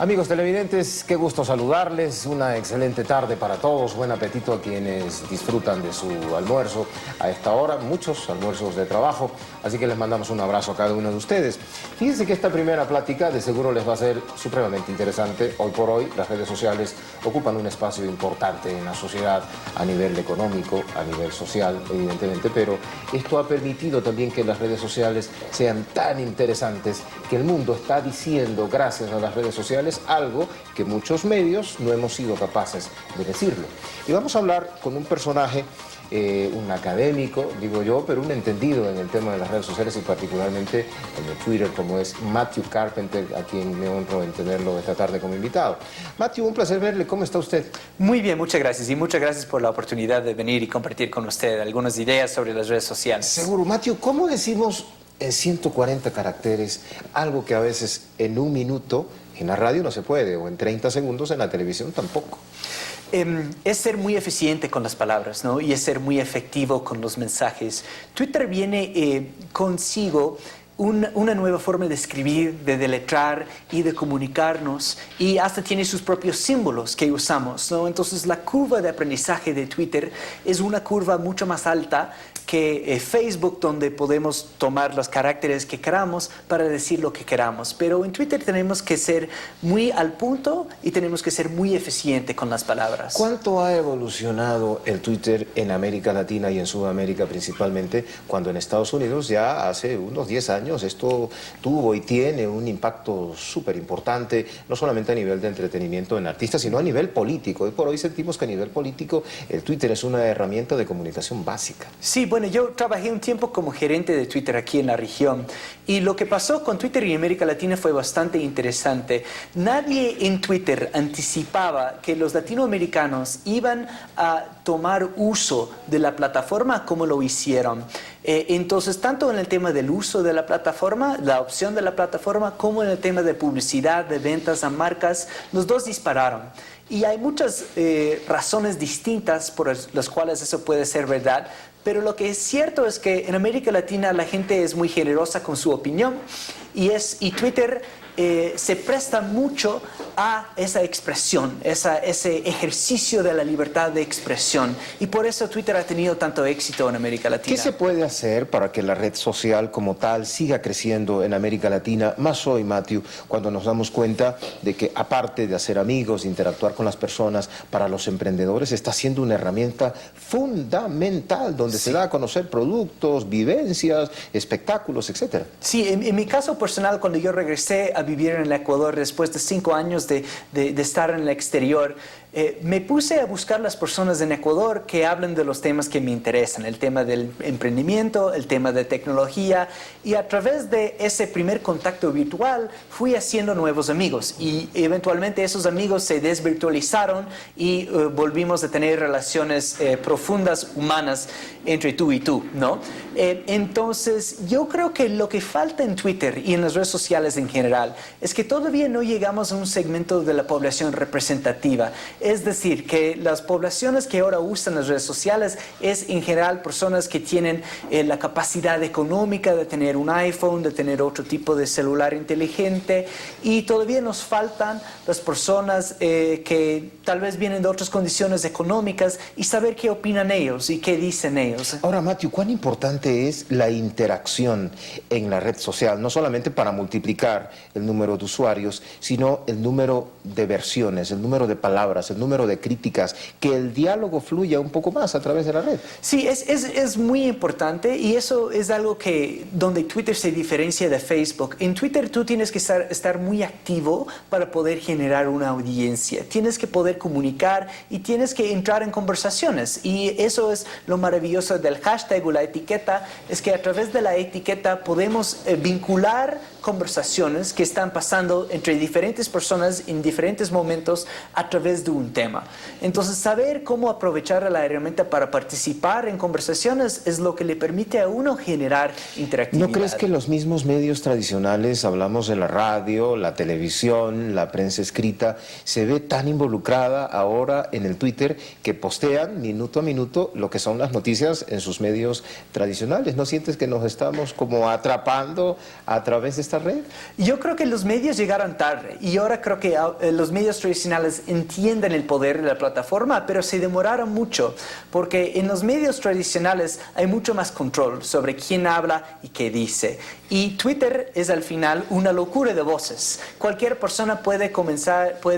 Amigos televidentes, qué gusto saludarles, una excelente tarde para todos, buen apetito a quienes disfrutan de su almuerzo a esta hora, muchos almuerzos de trabajo, así que les mandamos un abrazo a cada uno de ustedes. Fíjense que esta primera plática de seguro les va a ser supremamente interesante. Hoy por hoy las redes sociales ocupan un espacio importante en la sociedad a nivel económico, a nivel social, evidentemente, pero esto ha permitido también que las redes sociales sean tan interesantes que el mundo está diciendo, gracias a las redes sociales, algo que muchos medios no hemos sido capaces de decirlo. Y vamos a hablar con un personaje, un académico, digo yo, pero un entendido en el tema de las redes sociales y particularmente en el Twitter, como es Matthew Carpenter, a quien me honro en tenerlo esta tarde como invitado. Matthew, un placer verle. ¿Cómo está usted? Muy bien, muchas gracias. Y muchas gracias por la oportunidad de venir y compartir con usted algunas ideas sobre las redes sociales. Seguro. Matthew, ¿cómo decimos en 140 caracteres algo que a veces en un minuto en la radio no se puede, o en 30 segundos en la televisión tampoco? Es ser muy eficiente con las palabras, ¿no? Y es ser muy efectivo con los mensajes. Twitter viene consigo una nueva forma de escribir, de deletrar y de comunicarnos, y hasta tiene sus propios símbolos que usamos, ¿no? Entonces la curva de aprendizaje de Twitter es una curva mucho más alta que Facebook, donde podemos tomar los caracteres que queramos para decir lo que queramos. Pero en Twitter tenemos que ser muy al punto y tenemos que ser muy eficiente con las palabras. ¿Cuánto ha evolucionado el Twitter en América Latina y en Sudamérica principalmente, cuando en Estados Unidos ya hace unos 10 años esto tuvo y tiene un impacto súper importante, no solamente a nivel de entretenimiento en artistas, sino a nivel político? Hoy por hoy sentimos que a nivel político el Twitter es una herramienta de comunicación básica. Sí, bueno, yo trabajé un tiempo como gerente de Twitter aquí en la región, y lo que pasó con Twitter en América Latina fue bastante interesante. Nadie en Twitter anticipaba que los latinoamericanos iban a tomar uso de la plataforma como lo hicieron. Entonces, tanto en el tema del uso de la plataforma, la opción de la plataforma, como en el tema de publicidad, de ventas a marcas, los dos dispararon. Y hay muchas razones distintas por las cuales eso puede ser verdad, pero lo que es cierto es que en América Latina la gente es muy generosa con su opinión, y Twitter se presta mucho a esa expresión, ese ejercicio de la libertad de expresión, y por eso Twitter ha tenido tanto éxito en América Latina. ¿Qué se puede hacer para que la red social como tal siga creciendo en América Latina? Más hoy, Matthew, cuando nos damos cuenta de que, aparte de hacer amigos, de interactuar con las personas, para los emprendedores está siendo una herramienta fundamental, donde se da a conocer productos, vivencias, espectáculos, etc. Sí, en mi caso personal, cuando yo regresé a vivir en el Ecuador después de 5 años de estar en el exterior, me puse a buscar las personas en Ecuador que hablan de los temas que me interesan, el tema del emprendimiento, el tema de tecnología, y a través de ese primer contacto virtual fui haciendo nuevos amigos, y eventualmente esos amigos se desvirtualizaron y volvimos a tener relaciones profundas, humanas, entre tú y tú, ¿no? Entonces, yo creo que lo que falta en Twitter y en las redes sociales en general es que todavía no llegamos a un segmento de la población representativa. Es decir, que las poblaciones que ahora usan las redes sociales es en general personas que tienen la capacidad económica de tener un iPhone, de tener otro tipo de celular inteligente, y todavía nos faltan las personas que tal vez vienen de otras condiciones económicas, y saber qué opinan ellos y qué dicen ellos. Ahora, Matthew, ¿cuán importante es la interacción en la red social? No solamente para multiplicar el número de usuarios, sino el número de versiones, el número de palabras, el número de críticas, que el diálogo fluya un poco más a través de la red. Sí, es muy importante, y eso es algo donde Twitter se diferencia de Facebook. En Twitter tú tienes que estar muy activo para poder generar una audiencia. Tienes que poder comunicar y tienes que entrar en conversaciones, y eso es lo maravilloso del hashtag o la etiqueta, es que a través de la etiqueta podemos vincular conversaciones que están pasando entre diferentes personas en diferentes momentos a través de un tema. Entonces, saber cómo aprovechar la herramienta para participar en conversaciones es lo que le permite a uno generar interactividad. ¿No crees que los mismos medios tradicionales, hablamos de la radio, la televisión, la prensa escrita, se ve tan involucrada ahora en el Twitter que postean minuto a minuto lo que son las noticias en sus medios tradicionales? ¿No sientes que nos estamos como atrapando a través de esta esa red? Yo creo que los medios llegaron tarde y ahora creo que los medios tradicionales entienden el poder de la plataforma, pero se demoraron mucho porque en los medios tradicionales hay mucho más control sobre quién habla y qué dice. Y Twitter es al final una locura de voces. Cualquier persona puede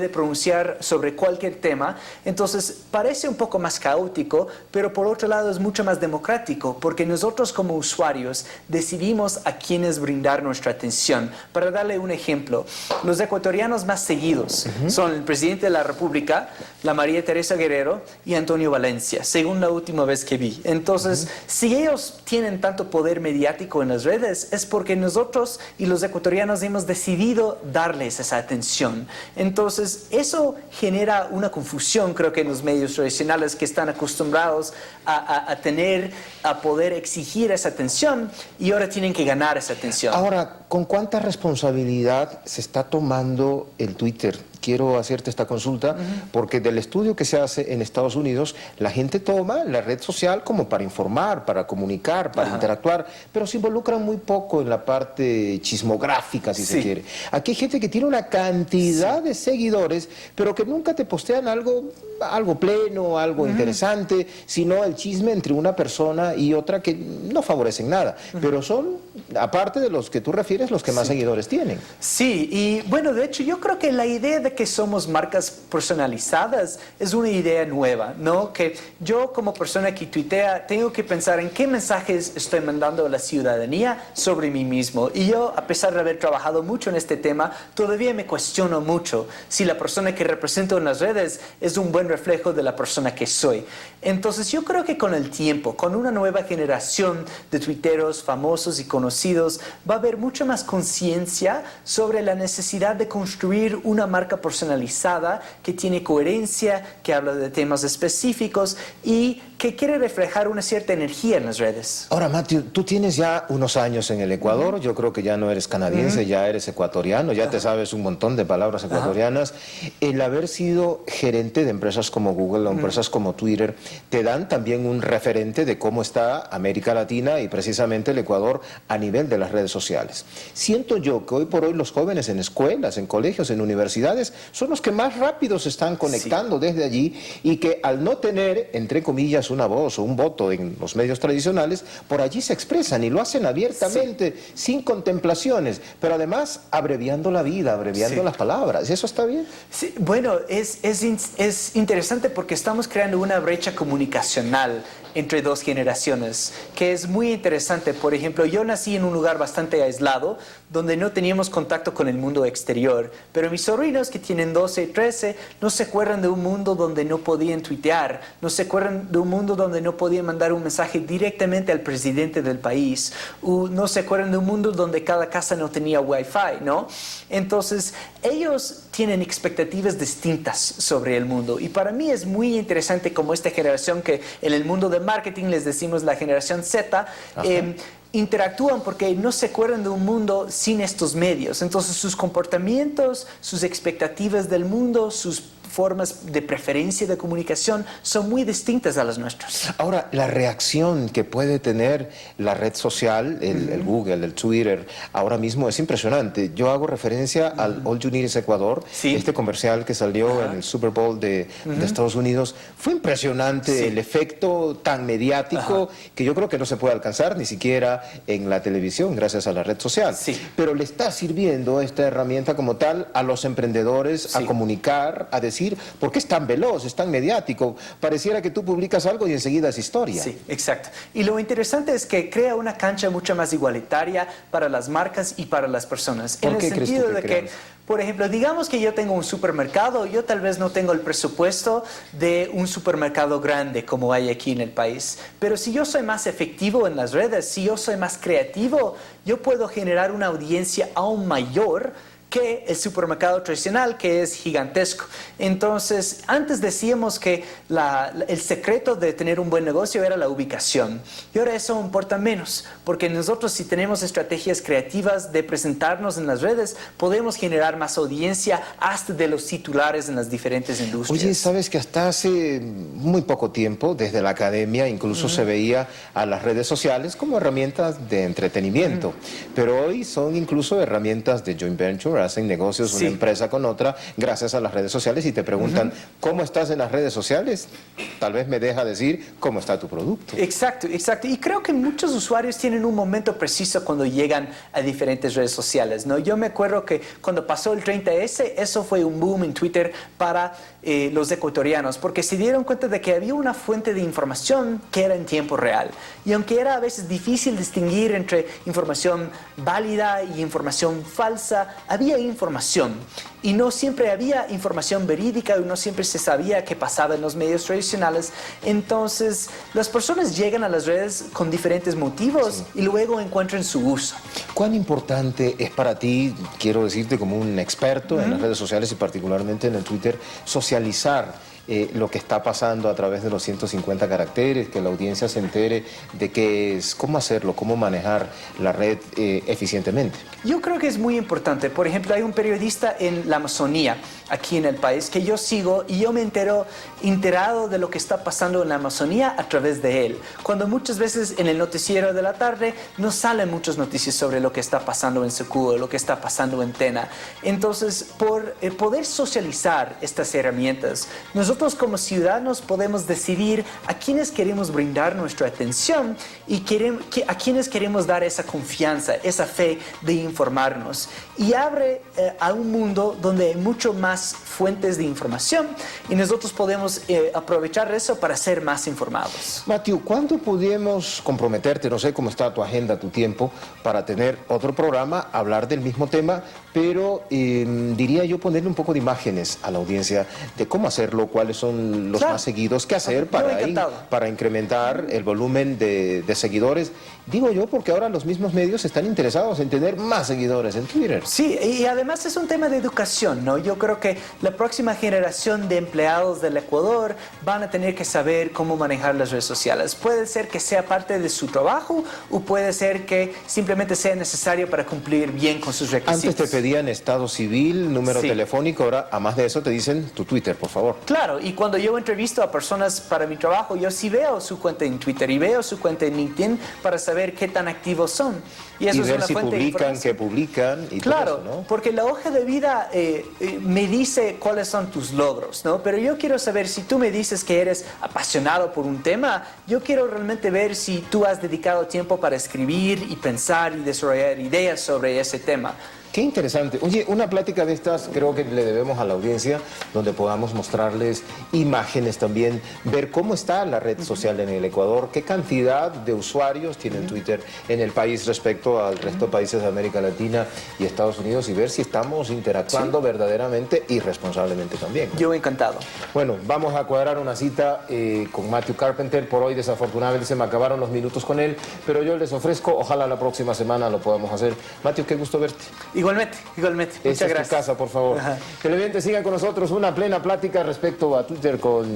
pronunciar sobre cualquier tema, entonces parece un poco más caótico, pero por otro lado es mucho más democrático porque nosotros como usuarios decidimos a quiénes brindar nuestra atención. Para darle un ejemplo, los ecuatorianos más seguidos son el presidente de la República, la María Teresa Guerrero y Antonio Valencia, según la última vez que vi. Entonces, si ellos tienen tanto poder mediático en las redes, es porque nosotros y los ecuatorianos hemos decidido darles esa atención. Entonces, eso genera una confusión, creo que en los medios tradicionales que están acostumbrados a poder exigir esa atención y ahora tienen que ganar esa atención. Ahora, ¿con cuánta responsabilidad se está tomando el Twitter? Quiero hacerte esta consulta porque del estudio que se hace en Estados Unidos, la gente toma la red social como para informar, para comunicar, para interactuar, pero se involucran muy poco en la parte chismográfica, si se quiere. Aquí hay gente que tiene una cantidad de seguidores, pero que nunca te postean algo pleno, algo interesante, sino el chisme entre una persona y otra que no favorecen nada, pero son, aparte de los que tú refieres, los que más seguidores tienen. Sí, y bueno, de hecho yo creo que la idea de que somos marcas personalizadas es una idea nueva, ¿no? Que yo como persona que tuitea tengo que pensar en qué mensajes estoy mandando a la ciudadanía sobre mí mismo. Y yo, a pesar de haber trabajado mucho en este tema, todavía me cuestiono mucho si la persona que represento en las redes es un buen reflejo de la persona que soy. Entonces yo creo que con el tiempo, con una nueva generación de tuiteros famosos y conocidos, va a haber mucha más conciencia sobre la necesidad de construir una marca personalizada que tiene coherencia, que habla de temas específicos y que quiere reflejar una cierta energía en las redes. Ahora, Matthew, tú tienes ya unos años en el Ecuador, yo creo que ya no eres canadiense, ya eres ecuatoriano, ya te sabes un montón de palabras ecuatorianas. El haber sido gerente de empresas como Google o empresas como Twitter, te dan también un referente de cómo está América Latina y precisamente el Ecuador a nivel de las redes sociales. Siento yo que hoy por hoy los jóvenes en escuelas, en colegios, en universidades, son los que más rápido se están conectando desde allí y que al no tener, entre comillas, una voz o un voto en los medios tradicionales, por allí se expresan y lo hacen abiertamente, sin contemplaciones, pero además abreviando la vida, abreviando las palabras. ¿Eso está bien? Sí, bueno, es interesante porque estamos creando una brecha comunicacional entre dos generaciones, que es muy interesante. Por ejemplo, yo nací en un lugar bastante aislado, donde no teníamos contacto con el mundo exterior, pero mis sobrinos que tienen 12 y 13 no se acuerdan de un mundo donde no podían tuitear, no se acuerdan de un mundo donde no podían mandar un mensaje directamente al presidente del país, o no se acuerdan de un mundo donde cada casa no tenía wifi, ¿no? Entonces, ellos tienen expectativas distintas sobre el mundo y para mí es muy interesante como esta generación que en el mundo de marketing les decimos la generación Z, interactúan porque no se acuerdan de un mundo sin estos medios. Entonces sus comportamientos, sus expectativas del mundo, sus formas de preferencia de comunicación son muy distintas a las nuestras. Ahora, la reacción que puede tener la red social, el Google, el Twitter, ahora mismo es impresionante. Yo hago referencia al All You Need Is Ecuador, este comercial que salió en el Super Bowl de Estados Unidos. Fue impresionante el efecto tan mediático que yo creo que no se puede alcanzar ni siquiera en la televisión gracias a la red social. Pero le está sirviendo esta herramienta como tal a los emprendedores a comunicar, a decir ¿por qué es tan veloz, es tan mediático? Pareciera que tú publicas algo y enseguida es historia. Sí, exacto. Y lo interesante es que crea una cancha mucho más igualitaria para las marcas y para las personas. ¿Por qué crees tú que crean? Por ejemplo, digamos que yo tengo un supermercado, yo tal vez no tengo el presupuesto de un supermercado grande como hay aquí en el país, pero si yo soy más efectivo en las redes, si yo soy más creativo, yo puedo generar una audiencia aún mayor que el supermercado tradicional, que es gigantesco. Entonces, antes decíamos que el secreto de tener un buen negocio era la ubicación. Y ahora eso importa menos, porque nosotros, si tenemos estrategias creativas de presentarnos en las redes, podemos generar más audiencia hasta de los titulares en las diferentes industrias. Oye, sabes que hasta hace muy poco tiempo, desde la academia, incluso se veía a las redes sociales como herramientas de entretenimiento, pero hoy son incluso herramientas de joint venture, hacen negocios una empresa con otra gracias a las redes sociales y te preguntan, ¿cómo estás en las redes sociales? Tal vez me deja decir cómo está tu producto. Exacto, exacto. Y creo que muchos usuarios tienen un momento preciso cuando llegan a diferentes redes sociales, ¿no? Yo me acuerdo que cuando pasó el 30S, eso fue un boom en Twitter para los ecuatorianos, porque se dieron cuenta de que había una fuente de información que era en tiempo real. Y aunque era a veces difícil distinguir entre información válida y información falsa, había información. Y no siempre había información verídica y no siempre se sabía qué pasaba en los medios tradicionales. Entonces, las personas llegan a las redes con diferentes motivos y luego encuentran su uso. ¿Cuán importante es para ti, quiero decirte como un experto en las redes sociales y particularmente en el Twitter, socializar lo que está pasando a través de los 150 caracteres, que la audiencia se entere de qué es, cómo hacerlo, cómo manejar la red eficientemente? Yo creo que es muy importante. Por ejemplo, hay un periodista en la Amazonía, aquí en el país, que yo sigo y yo me enterado de lo que está pasando en la Amazonía a través de él. Cuando muchas veces en el noticiero de la tarde no salen muchas noticias sobre lo que está pasando en Secuo, lo que está pasando en Tena. Entonces, por poder socializar estas herramientas, nosotros como ciudadanos podemos decidir a quiénes queremos brindar nuestra atención y a quiénes queremos dar esa confianza, esa fe de informarnos. Y abre a un mundo donde hay mucho más fuentes de información y nosotros podemos aprovechar eso para ser más informados. Matthew, ¿cuándo podemos comprometerte, no sé cómo está tu agenda, tu tiempo, para tener otro programa, hablar del mismo tema, pero diría yo ponerle un poco de imágenes a la audiencia de cómo hacerlo, cuáles son los más seguidos, qué hacer para incrementar el volumen de seguidores? Digo yo porque ahora los mismos medios están interesados en tener más seguidores en Twitter. Sí, y además es un tema de educación, ¿no? Yo creo que la próxima generación de empleados del Ecuador van a tener que saber cómo manejar las redes sociales. Puede ser que sea parte de su trabajo o puede ser que simplemente sea necesario para cumplir bien con sus requisitos. Antes te pedían estado civil, número telefónico, ahora a más de eso te dicen tu Twitter, por favor. Claro, y cuando yo entrevisto a personas para mi trabajo, yo sí veo su cuenta en Twitter y veo su cuenta en LinkedIn para saber qué tan activos son. Y eso es una fuente de información. Qué publican y claro, todo eso, ¿no? Porque la hoja de vida me dice cuáles son tus logros, ¿no? Pero yo quiero saber, si tú me dices que eres apasionado por un tema, yo quiero realmente ver si tú has dedicado tiempo para escribir y pensar y desarrollar ideas sobre ese tema. Qué interesante. Oye, una plática de estas creo que le debemos a la audiencia, donde podamos mostrarles imágenes también, ver cómo está la red social en el Ecuador, qué cantidad de usuarios tiene Twitter en el país respecto al resto de países de América Latina y Estados Unidos, y ver si estamos interactuando verdaderamente y responsablemente también, ¿no? Yo encantado. Bueno, vamos a cuadrar una cita con Matthew Carpenter. Por hoy desafortunadamente se me acabaron los minutos con él, pero yo les ofrezco, ojalá la próxima semana lo podamos hacer. Matthew, qué gusto verte. Igualmente. Muchas gracias. Es tu casa, por favor. Televidentes, sigan con nosotros una plena plática respecto a Twitter con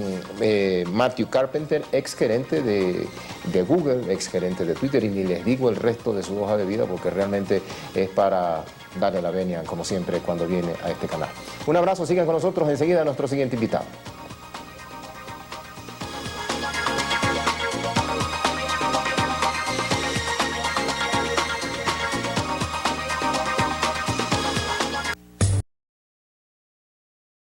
Matthew Carpenter, ex gerente de Google, ex gerente de Twitter, y ni les digo el resto de su hoja de vida porque realmente es para darle la venia, como siempre, cuando viene a este canal. Un abrazo, sigan con nosotros, enseguida nuestro siguiente invitado.